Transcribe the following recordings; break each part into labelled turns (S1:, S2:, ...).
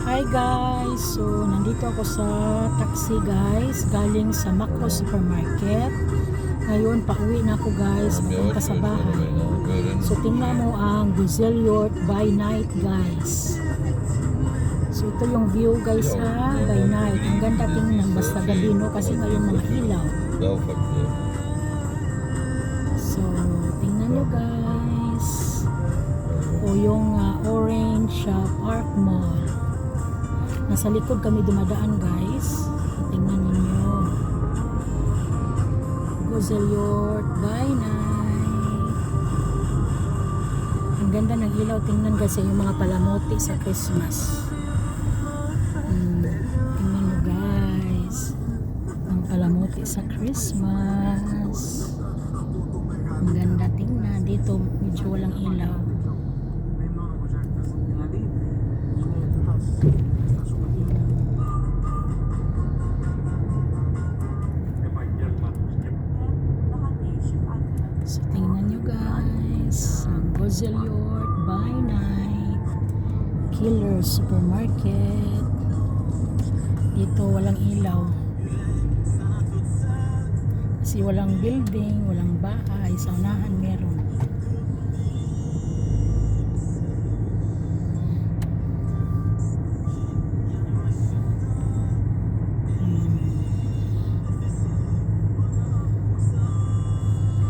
S1: Hi guys, so nandito ako sa taxi guys, galing sa Macro Supermarket. Ngayon pauwi na ako guys, papunta sa bahay. So tingnan mo ang Gazelle by night guys. So ito yung view guys ha, by night. Ang ganda tingnan, basta gabi no, kasi ngayon mga ilaw. So tingnan nyo guys. O yung Orange Park Mall. Nasa likod kami dumadaan guys. Tingnan niyo. Gazelle by night. Ang ganda ng ilaw. Tingnan kasi yung mga palamuti sa Christmas. Tingnan nyo guys. Ang palamuti sa Christmas. Ang ganda tingnan. Dito medyo walang ilaw. So tingnan nyo guys, ang Gazelle by night, Killer Supermarket. Dito walang ilaw kasi walang building, walang bahay. Sa unahan meron.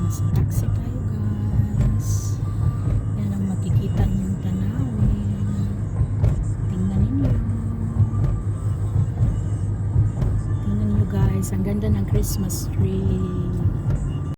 S1: Nasa taxi tayo guys. Yan ang makikita niyong tanawin. Tingnan ninyo. Tingnan niyo guys, ang ganda ng Christmas tree.